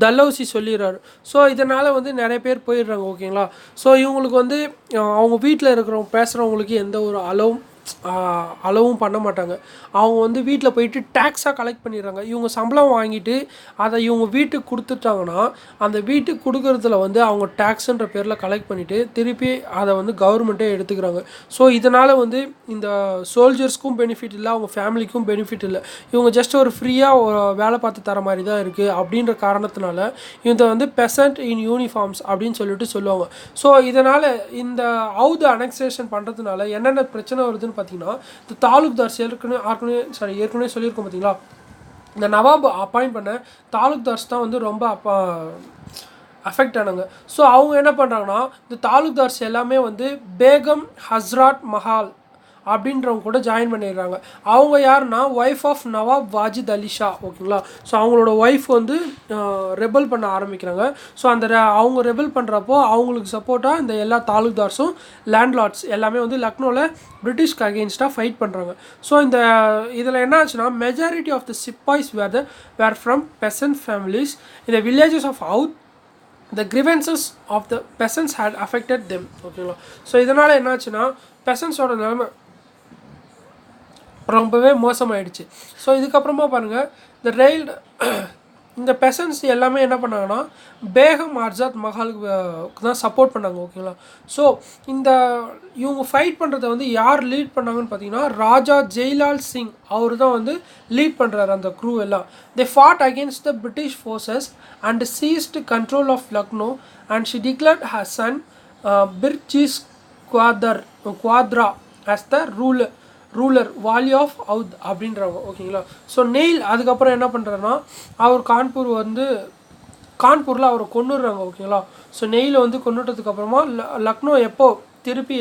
டல்ஹௌசி சொல்லிடுறாரு. ஸோ இதனால் வந்து நிறைய பேர் போயிடுறாங்க ஓகேங்களா. ஸோ இவங்களுக்கு வந்து அவங்க வீட்டில் இருக்கிறவங்க பேசுகிறவங்களுக்கு எந்த ஒரு அளவும் பண்ண மாட்டாங்க. அவங்க வந்து வீட்டில் போயிட்டு டேக்ஸாக கலெக்ட் பண்ணிடுறாங்க. இவங்க சம்பளம் வாங்கிட்டு அதை இவங்க வீட்டுக்கு கொடுத்துட்டாங்கன்னா அந்த வீட்டுக்கு கொடுக்குறதுல வந்து அவங்க டேக்ஸுன்ற பேரில் கலெக்ட் பண்ணிவிட்டு திருப்பி அதை வந்து கவர்மெண்ட்டே எடுத்துக்கிறாங்க. ஸோ இதனால் வந்து இந்த சோல்ஜர்ஸ்க்கும் பெனிஃபிட் இல்லை, அவங்க ஃபேமிலிக்கும் பெனிஃபிட் இல்லை. இவங்க ஜஸ்ட் ஒரு ஃப்ரீயாக வேலை பார்த்து தர மாதிரி தான் இருக்குது. அப்படின்ற காரணத்தினால இதை வந்து பெசன்ட் இன் யூனிஃபார்ம்ஸ் அப்படின்னு சொல்லிட்டு சொல்லுவாங்க. ஸோ இதனால் இந்த ஹவுது அனெக்சேஷன் பண்ணுறதுனால என்னென்ன பிரச்சனை வருதுன்னு பார்த்தீங்கன்னா, இந்த தாலுக்தார்ஸ் ஏற்கனவே சொல்லியிருக்கோம் பார்த்தீங்களா, இந்த நவாப் அப்பாயிண்ட் பண்ண தாலுக்தார்ஸ் தான் வந்து ரொம்ப அஃபெக்ட் ஆனாங்க. ஸோ அவங்க என்ன பண்ணுறாங்கன்னா, இந்த தாலுக்தார்ஸ் எல்லாமே வந்து பேகம் ஹஸ்ராட் மஹால் அப்படின்றவங்க கூட ஜாயின் பண்ணிடுறாங்க. அவங்க யாருன்னா ஒய்ஃப் ஆஃப் நவாப் வாஜித் அலி ஷா ஓகேங்களா. ஸோ அவங்களோட ஒய்ஃப் வந்து ரெபல் பண்ண ஆரம்பிக்கிறாங்க. ஸோ அவங்க ரெபல் பண்ணுறப்போ அவங்களுக்கு சப்போர்ட்டாக இந்த எல்லா தாலுக்தார்ஸும் லேண்ட்லார்ட்ஸ் எல்லாமே வந்து லக்னோவில் பிரிட்டிஷ்க்கு அகெயின்ஸ்டாக ஃபைட் பண்ணுறாங்க. ஸோ இதில் என்ன ஆச்சுன்னா, majority of the sepoys were from peasant families in the villages of Oudh. The grievances of the peasants had affected them ஓகேங்களா. ஸோ இதனால் என்னாச்சுன்னா பெசன்ஸோட நிலைமை ரொம்பவே மோசமாயிடுச்சு. ஸோ இதுக்கப்புறமா பாருங்கள், இந்த பெசன்ஸ் எல்லாமே என்ன பண்ணாங்கன்னா பேகம் ஆர்ஜாத் மஹாலுக்கு தான் சப்போர்ட் பண்ணாங்க ஓகேங்களா. ஸோ இவங்க ஃபைட் பண்ணுறதை வந்து யார் லீட் பண்ணாங்கன்னு பார்த்தீங்கன்னா, ராஜா ஜெய்லால் சிங் அவர் தான் வந்து லீட் பண்ணுறாரு அந்த க்ரூ எல்லாம். They fought against the British forces and seized control of Lucknow and she declared her son Birjis Qadr as the ruler Wali of Awadh அப்படின்றவங்க ஓகேங்களா. ஸோ நெயில் அதுக்கப்புறம் என்ன பண்ணுறாருன்னா, அவர் கான்பூரில் அவரை கொண்டுடுறாங்க ஓகேங்களா. ஸோ நெயிலை வந்து கொண்டுட்டதுக்கப்புறமா லக்னோ எப்போ திருப்பி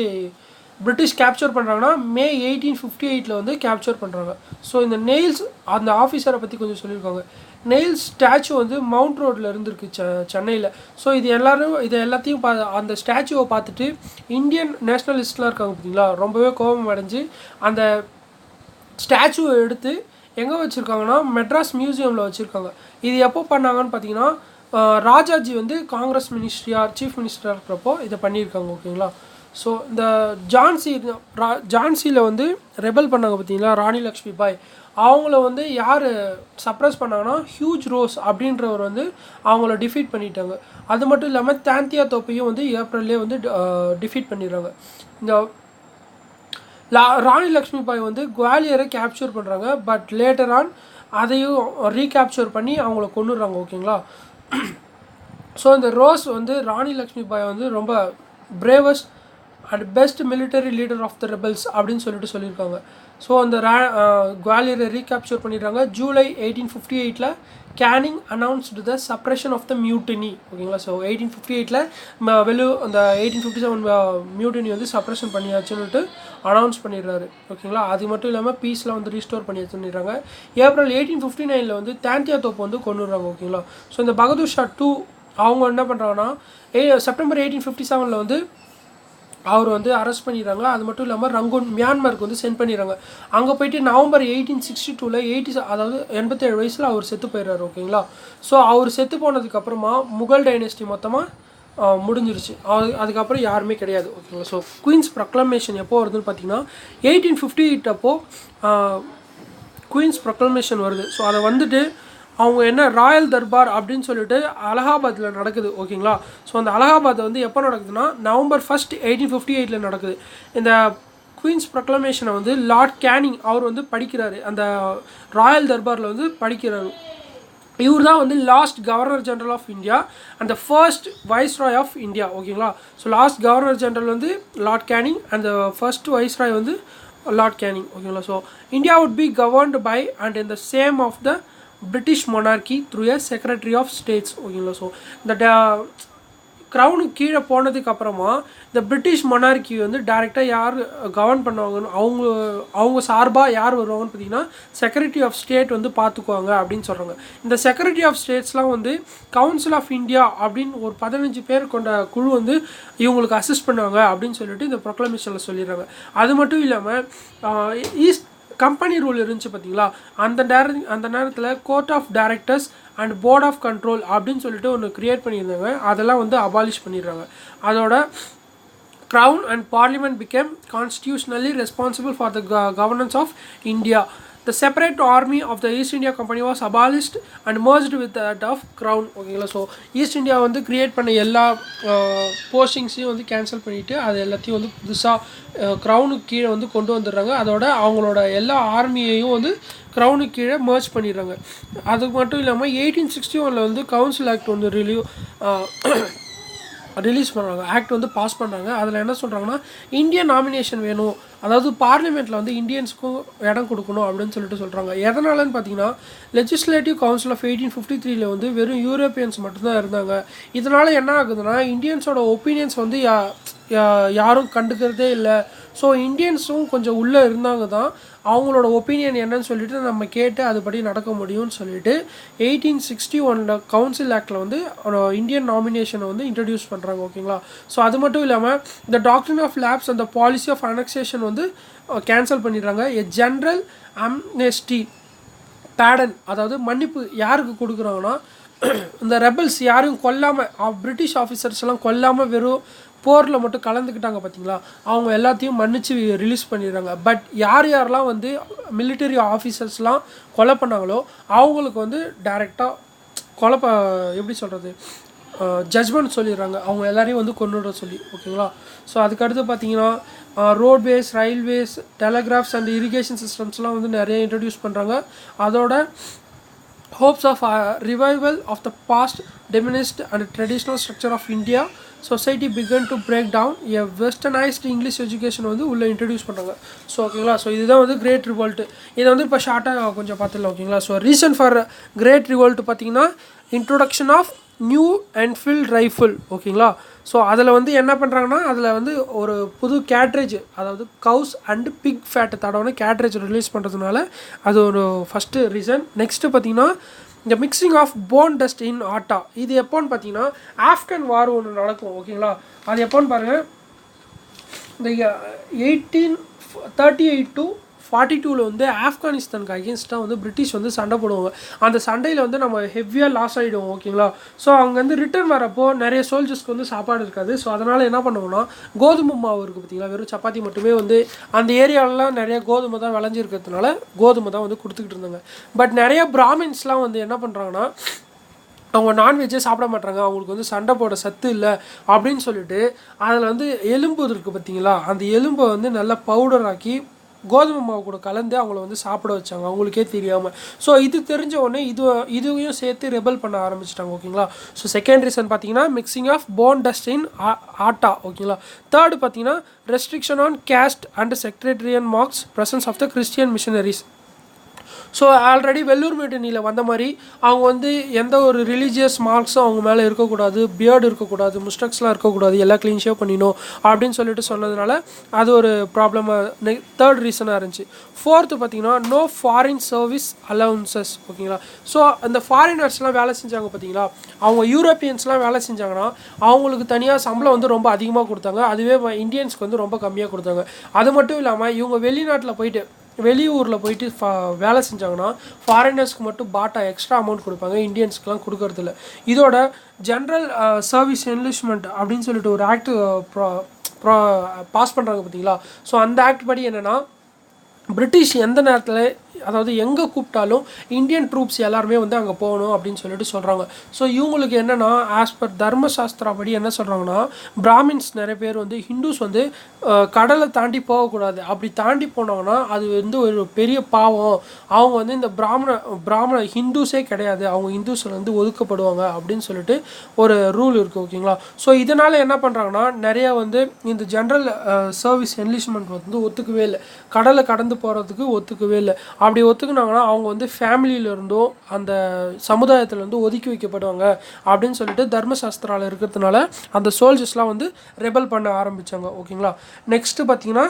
பிரிட்டிஷ் கேப்சர் பண்ணுறாங்கன்னா மே 1858 வந்து கேப்சர் பண்ணுறாங்க. ஸோ இந்த நெயில்ஸ் அந்த ஆஃபீஸரை பற்றி கொஞ்சம் சொல்லியிருக்காங்க. நெயில்ஸ் ஸ்டாச்சு வந்து மவுண்ட் ரோட்டில் இருந்திருக்கு சென்னையில். ஸோ இதை எல்லாத்தையும் அந்த ஸ்டாச்சுவை பார்த்துட்டு இந்தியன் நேஷ்னலிஸ்ட்லாம் இருக்காங்க பார்த்தீங்களா, ரொம்பவே கோபம் அடைஞ்சு அந்த ஸ்டாச்சுவை எடுத்து எங்கே வச்சுருக்காங்கன்னா மெட்ராஸ் மியூசியமில் வச்சுருக்காங்க. இது எப்போ பண்ணாங்கன்னு பார்த்தீங்கன்னா, ராஜாஜி வந்து காங்கிரஸ் சீஃப் மினிஸ்டராக இருக்கிறப்போ இதை பண்ணியிருக்காங்க ஓகேங்களா. ஸோ இந்த ஜான்சியில் வந்து ரெபல் பண்ணாங்க பார்த்தீங்களா, ராணி லக்ஷ்மி பாய், அவங்கள வந்து யார் சப்ரஸ் பண்ணாங்கன்னா ஹியூஜ் ரோஸ் அப்படின்றவர் வந்து அவங்கள டிஃபீட் பண்ணிட்டாங்க. அது மட்டும் இல்லாமல் தாந்தியா தோப்பையும் வந்து ஏப்ரல்லே வந்து டிஃபீட் பண்ணிடுறாங்க. இந்த ராணி லக்ஷ்மி பாய் வந்து குவாலியரை கேப்சர் பண்ணுறாங்க. பட் லேட்டர் ஆன் அதையும் ரீகேப்சர் பண்ணி அவங்கள கொண்டுடுறாங்க ஓகேங்களா. ஸோ இந்த ரோஸ் வந்து ராணி லக்ஷ்மி பாய் வந்து ரொம்ப bravest and best military leader of the rebels அப்படின்னு சொல்லியிருக்காங்க. ஸோ அந்த குவாலியரை ரீகேப்சர் பண்ணிடுறாங்க. July 1858 Canning announced the suppression of the mutiny ஓகேங்களா. ஸோ 1858 அந்த 1857 மியூட்டினி வந்து சப்ரேஷன் பண்ணியாச்சுன்னுட்டு அனௌன்ஸ் பண்ணிடுறாரு ஓகேங்களா. அது மட்டும் இல்லாமல் பீஸ்லாம் வந்து ரீஸ்டோர் பண்ணிடுறாங்க. ஏப்ரல் 1859 வந்து தாந்தியா தோப்பு வந்து கொண்டுடுறாங்க ஓகேங்களா. ஸோ இந்த பகதூர் ஷா 2 அவங்க என்ன பண்ணுறாங்கன்னா செப்டம்பர் 1857 வந்து அவர் வந்து அரெஸ்ட் பண்ணிடுறாங்க. அது மட்டும் இல்லாமல் ரங்கூன் மியான்மருக்கு வந்து சென்ட் பண்ணிடுறாங்க. அங்கே போயிட்டு நவம்பர் 1862 அதாவது 87 வயசில் அவர் செத்து போயிடுறாரு ஓகேங்களா. ஸோ அவர் செத்து போனதுக்கப்புறமா முகல் டைனஸ்டி மொத்தமாக முடிஞ்சிருச்சு. அதுக்கப்புறம் யாருமே கிடையாது ஓகேங்களா. ஸோ குயின்ஸ் ப்ரொக்ளமேஷன் எப்போ வருதுன்னு பார்த்தீங்கன்னா 1858 அப்போது குயின்ஸ் ப்ரொக்ளமேஷன் வருது. ஸோ அதை வந்துட்டு அவங்க என்ன ராயல் தர்பார் அப்படின்னு சொல்லிட்டு அலகாபாத்தில் நடக்குது ஓகேங்களா. ஸோ அந்த அலகாபாத் வந்து எப்போ நடக்குதுன்னா நவம்பர் 1 1858 நடக்குது. இந்த குயின்ஸ் ப்ரொக்ளமேஷனை வந்து லார்ட் கேனிங் அவர் வந்து படிக்கிறாரு, அந்த ராயல் தர்பாரில் வந்து படிக்கிறாரு. இவர் தான் வந்து last governor general of India and the first viceroy of India ஓகேங்களா. ஸோ லாஸ்ட் கவர்னர் ஜெனரல் வந்து Lord Canning and first viceroy வந்து லார்ட் கேனிங் ஓகேங்களா. So India would be governed by and in the same of the British monarchy through a secretary of states ஓகேங்களா. So இந்த க்ரௌனுக்கு கீழே போனதுக்கு அப்புறமா இந்த பிரிட்டிஷ் மொனார்கி வந்து டைரெக்டாக யார் கவர்ன் பண்ணுவாங்கன்னு அவங்க சார்பாக யார் வருவாங்கன்னு பார்த்தீங்கன்னா செக்ரட்டரி ஆஃப் ஸ்டேட் வந்து பார்த்துக்குவாங்க அப்படின்னு சொல்கிறாங்க. இந்த செக்ரட்டரி ஆஃப் ஸ்டேட்ஸ்லாம் வந்து கவுன்சில் ஆஃப் இந்தியா அப்படின்னு ஒரு 15 பேர் கொண்ட குழு வந்து இவங்களுக்கு அசிஸ்ட் பண்ணுவாங்க அப்படின்னு சொல்லிட்டு இந்த ப்ரொக்ளமேஷனில் சொல்லிடுறாங்க. அது மட்டும் இல்லாமல் ஈஸ்ட் கம்பெனி ரூல் இருந்துச்சு பார்த்தீங்களா, அந்த நேரத்தில் court of directors and board of control அப்படின்னு சொல்லிட்டு ஒன்று க்ரியேட் பண்ணியிருந்தாங்க. அதெல்லாம் வந்து அபாலிஷ் பண்ணிடுறாங்க. அதோட Crown and Parliament became constitutionally responsible for the governance of India. The separate army of the East India Company was abolished and merged with that of Crown. ஓகேங்களா. So east India வந்து create பண்ண எல்லா போஸ்டிங்ஸையும் வந்து cancel பண்ணிவிட்டு அது எல்லாத்தையும் வந்து புதுசாக க்ரௌனுக்கு கீழே வந்து கொண்டு வந்துடுறாங்க. அதோட அவங்களோட எல்லா ஆர்மியையும் வந்து க்ரௌனுக்கு கீழே மர்ஜ் பண்ணிடுறாங்க. அது மட்டும் இல்லாமல் 1861 வந்து கவுன்சில் ஆக்ட் வந்து ரிலீஸ் பண்ணுறாங்க, ஆக்ட் வந்து பாஸ் பண்ணுறாங்க. அதில் என்ன சொல்கிறாங்கன்னா இந்தியன் நாமினேஷன் வேணும், அதாவது பார்லிமெண்ட்டில் வந்து இந்தியன்ஸுக்கும் இடம் கொடுக்கணும் அப்படின்னு சொல்லிட்டு சொல்கிறாங்க. எதனாலன்னு பார்த்தீங்கன்னா லெஜிஸ்லேட்டிவ் கவுன்சில் ஆஃப் 1853 வந்து வெறும் யூரோப்பியன்ஸ் மட்டும்தான் இருந்தாங்க. இதனால் என்ன ஆகுதுன்னா இந்தியன்ஸோட ஒப்பீனியன்ஸ் வந்து யாரும் கண்டுக்கிறதே இல்லை. ஸோ இந்தியன்ஸும் கொஞ்சம் உள்ளே இருந்தாங்க தான் அவங்களோட ஒப்பீனியன் என்னன்னு சொல்லிட்டு நம்ம கேட்டு அதுபடி நடக்க முடியும்னு சொல்லிட்டு 1861 கவுன்சில் ஆக்டில் வந்து இந்தியன் நாமினேஷனை வந்து இன்ட்ரடியூஸ் பண்ணுறாங்க. ஓகேங்களா. ஸோ அது மட்டும் இல்லாமல் இந்த டாக்ட்ரின் ஆஃப் லேப்ஸ் அந்த பாலிசி ஆஃப் அனெக்சேஷன் வந்து கேன்சல் பண்ணிடுறாங்க. எ ஜென்ரல் அம்னெஸ்டி பேடன், அதாவது மன்னிப்பு யாருக்கு கொடுக்குறாங்கன்னா இந்த ரெபல்ஸ் யாரையும் கொல்லாமல் பிரிட்டிஷ் ஆஃபீஸர்ஸ்லாம் கொல்லாமல் வெறும் போரில் மட்டும் கலந்துக்கிட்டாங்க பார்த்தீங்களா, அவங்க எல்லாத்தையும் மன்னிச்சு ரிலீஸ் பண்ணிடுறாங்க. பட் யாரெல்லாம் வந்து மிலிட்டரி ஆஃபீஸர்ஸ்லாம் கொலை பண்ணாங்களோ அவங்களுக்கு வந்து டைரெக்டாக எப்படி சொல்கிறது ஜட்ஜ்மெண்ட் சொல்லிடுறாங்க, அவங்க எல்லாரையும் வந்து கொண்டுட சொல்லி. ஓகேங்களா. ஸோ அதுக்கடுத்து பார்த்தீங்கன்னா ரோட்வேஸ், ரயில்வேஸ், டெலிகிராஃப்ஸ் அண்ட் இரிகேஷன் சிஸ்டம்ஸ்லாம் வந்து நிறைய இன்ட்ரடியூஸ் பண்ணுறாங்க. அதோட hopes of revival of the past diminished and traditional structure of India society began to break down. A westernized English education வந்து உள்ளே இன்ட்ரடியூஸ் பண்ணுறாங்க. ஸோ ஓகேங்களா. ஸோ இதுதான் வந்து கிரேட் ரிவோல்ட். இதை வந்து இப்போ ஷார்ட்டாக கொஞ்சம் பார்த்துடலாம். ஓகேங்களா. So reason for great revolt பார்த்தீங்கன்னா introduction of new Enfield rifle. ஓகேங்களா. ஸோ அதில் வந்து என்ன பண்ணுறாங்கன்னா அதில் வந்து ஒரு புது கேட்ரேஜ், அதாவது கவுஸ் அண்டு பிக் ஃபேட் தடவை கேட்ரேஜ் ரிலீஸ் பண்ணுறதுனால அது ஒரு ஃபஸ்ட்டு ரீசன். நெக்ஸ்ட்டு பார்த்தீங்கன்னா இந்த mixing of bone dust in atta. இது எப்போன்னு பார்த்தீங்கன்னா ஆஃப்கன் வார் ஒன்று நடக்கும். ஓகேங்களா. அது எப்போன்னு பாருங்கள், இந்த 1838 to 42 வந்து ஆப்கானிஸ்தானுக்கு அகேன்ஸ்டாக வந்து பிரிட்டிஷ் வந்து சண்டை போடுவாங்க. அந்த சண்டையில் வந்து நம்ம ஹெவியாக லாஸ் ஆகிடுவோம். ஓகேங்களா. ஸோ அவங்க வந்து ரிட்டர்ன் வரப்போ நிறைய சோல்ஜர்ஸ்க்கு வந்து சாப்பாடு இருக்காது. ஸோ அதனால் என்ன பண்ணுவோம்னா கோதுமை மாவு இருக்குது பார்த்தீங்களா, வெறும் சப்பாத்தி மட்டுமே வந்து அந்த ஏரியாலலாம் நிறைய கோதுமை தான் விளைஞ்சிருக்கிறதுனால கோதுமை தான் வந்து கொடுத்துக்கிட்டு இருந்தாங்க. பட் நிறைய பிராமின்ஸ்லாம் வந்து என்ன பண்ணுறாங்கன்னா அவங்க நான்வெஜ்ஜே சாப்பிட மாட்டாங்க, அவங்களுக்கு வந்து சண்டை போட சத்து இல்லை அப்படின்னு சொல்லிட்டு அதில் வந்து எலும்பு இருக்குது பார்த்தீங்களா, அந்த எலும்பை வந்து நல்லா பவுடர் ஆக்கி கோதுமை மாவு கூட கலந்து அவங்கள வந்து சாப்பிட வச்சாங்க அவங்களுக்கே தெரியாமல். ஸோ இது தெரிஞ்ச உடனே இதுவையும் சேர்த்து ரெபல் பண்ண ஆரம்பிச்சிட்டாங்க. ஓகேங்களா. ஸோ செகண்ட் ரீசன் பார்த்தீங்கன்னா mixing of bone dust in atta. ஓகேங்களா. தேர்டு பார்த்தீங்கன்னா restriction on caste and sectarian marks presence of the Christian missionaries. So already Vellore மியூட்டினியில் வந்த மாதிரி அவங்க வந்து எந்த ஒரு ரிலீஜியஸ் மார்க்ஸும் அவங்க மேலே இருக்கக்கூடாது, பியர்டு இருக்கக்கூடாது, முஸ்டக்ஸ்லாம் இருக்கக்கூடாது, எல்லாம் க்ளீன் ஷேவ் பண்ணிடணும் அப்படின்னு சொல்லிட்டு சொன்னதுனால அது ஒரு ப்ராப்ளமாக தேர்ட் ரீசனாக இருந்துச்சு. ஃபோர்த்து பார்த்தீங்கன்னா நோ ஃபாரின் சர்வீஸ் அலவுன்சஸ். ஓகேங்களா. ஸோ அந்த ஃபாரினர்ஸ்லாம் வேலை செஞ்சாங்க பார்த்தீங்களா, அவங்க யூரோப்பியன்ஸ்லாம் வேலை செஞ்சாங்கன்னா அவங்களுக்கு தனியாக சம்பளம் வந்து ரொம்ப அதிகமாக கொடுத்தாங்க, அதுவே இந்தியன்ஸ்க்கு வந்து ரொம்ப கம்மியாக கொடுத்தாங்க. அது மட்டும் இல்லாமல் இவங்க வெளியூரில் போயிட்டு வேலை செஞ்சாங்கன்னா ஃபாரினர்ஸ்க்கு மட்டும் பாட்டா எக்ஸ்ட்ரா அமௌண்ட் கொடுப்பாங்க, இந்தியன்ஸ்க்குலாம் கொடுக்கறதில்ல. இதோட ஜென்ரல் சர்வீஸ் என்லிஸ்ட்மெண்ட் அப்படின்னு சொல்லிட்டு ஒரு ஆக்ட் பாஸ் பண்ணுறாங்க பார்த்தீங்களா. ஸோ அந்த ஆக்ட் படி என்னென்னா பிரிட்டிஷ் எந்த நேரத்தில் அதாவது எங்கே கூப்பிட்டாலும் இந்தியன் ட்ரூப்ஸ் எல்லாருமே வந்து அங்கே போகணும் அப்படின்னு சொல்லிட்டு சொல்கிறாங்க. ஸோ இவங்களுக்கு என்னென்னா ஆஸ் பர் தர்மசாஸ்திரா படி என்ன சொல்கிறாங்கன்னா பிராமின்ஸ் நிறைய பேர் வந்து ஹிந்துஸ் வந்து கடலை தாண்டி போகக்கூடாது, அப்படி தாண்டி போனாங்கன்னா அது வந்து ஒரு பெரிய பாவம், அவங்க வந்து இந்த பிராமண ஹிந்துஸே கிடையாது, அவங்க ஹிந்துஸில் வந்து ஒதுக்கப்படுவாங்க அப்படின்னு சொல்லிட்டு ஒரு ரூல் இருக்குது. ஓகேங்களா. ஸோ இதனால் என்ன பண்ணுறாங்கன்னா நிறையா வந்து இந்த ஜென்ரல் சர்வீஸ் என்லிஸ்ட்மெண்ட் வந்து ஒத்துக்கவே இல்லை, கடலை கடந்து போகிறதுக்கு ஒத்துக்கவே இல்லை. அப்படி ஒத்துக்குனாங்கன்னா அவங்க வந்து ஃபேமிலியிலேருந்தோ அந்த சமுதாயத்துலேருந்து ஒதுக்கி வைக்கப்படுவாங்க அப்படின்னு சொல்லிட்டு தர்மசாஸ்திராவில் இருக்கிறதுனால அந்த சோல்ஜர்ஸ்லாம் வந்து ரெபல் பண்ண ஆரம்பித்தாங்க. ஓகேங்களா. நெக்ஸ்ட்டு பார்த்தீங்கன்னா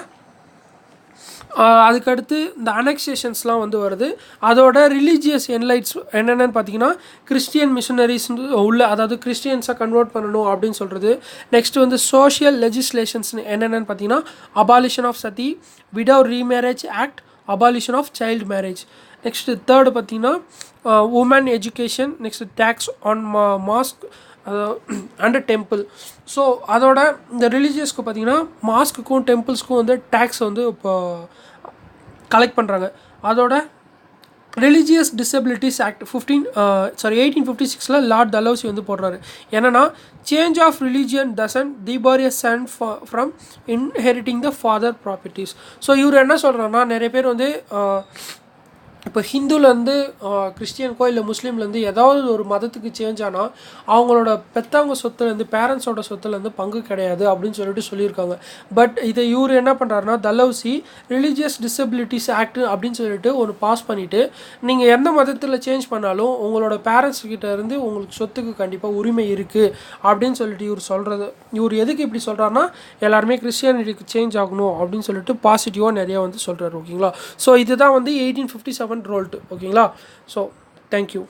அதுக்கடுத்து இந்த அனெக்சேஷன்ஸ்லாம் வந்து வருது. அதோட ரிலீஜியஸ் என்லைட்ஸ் என்னென்னு பார்த்தீங்கன்னா கிறிஸ்டியன் மிஷனரிஸ் உள்ள, அதாவது கிறிஸ்டியன்ஸாக கன்வெர்ட் பண்ணணும் அப்படின்னு சொல்கிறது. நெக்ஸ்ட் வந்து சோஷியல் லெஜிஸ்லேஷன்ஸ் என்னென்னு பார்த்தீங்கன்னா abolition of sati, widow remarriage act, abolition of child marriage. Next third பார்த்தீங்கன்னா woman education. Next tax on mosque and temple. So அதோட இந்த ரிலீஜியஸ்க்கு பார்த்தீங்கன்னா மாஸ்க்குக்கும் டெம்பிள்ஸ்க்கும் வந்து டேக்ஸ் வந்து இப்போ கலெக்ட் பண்ணுறாங்க. அதோட religious disabilities act 1856 Lord Dalhousie வந்து போடுறாரு. என்னென்னா change of religion doesn't debar a son from inheriting the father properties. So இவர் என்ன சொல்கிறாருன்னா, நிறைய பேர் வந்து இப்போ ஹிந்துலேருந்து கிறிஸ்டியனுக்கோ இல்லை முஸ்லீம்லேருந்து ஏதாவது ஒரு மதத்துக்கு சேஞ்ச் ஆனால் அவங்களோட பெற்றவங்க சொத்துலேருந்து பேரண்ட்ஸோட சொத்துலேருந்து பங்கு கிடையாது அப்படின்னு சொல்லிட்டு சொல்லியிருக்காங்க. பட் இதை இவர் என்ன பண்ணுறாருனா டலௌசி ரிலீஜியஸ் டிசபிலிட்டிஸ் ஆக்ட் அப்படின்னு சொல்லிட்டு ஒன்று பாஸ் பண்ணிவிட்டு நீங்கள் எந்த மதத்தில் சேஞ்ச் பண்ணாலும் உங்களோட பேரண்ட்ஸ்கிட்ட இருந்து உங்களுக்கு சொத்துக்கு கண்டிப்பாக உரிமை இருக்குது அப்படின்னு சொல்லிட்டு இவர் சொல்கிறது. இவர் எதுக்கு இப்படி சொல்கிறாருன்னா எல்லாருமே கிறிஸ்டியானிட்டிக்கு சேஞ்ச் ஆகணும் அப்படின்னு சொல்லிட்டு பாசிட்டிவாக நிறையா வந்து சொல்கிறாரு. ஓகேங்களா. ஸோ இதுதான் வந்து 1857 ரோல்ட்டு. ஓகேங்களா. So thank you.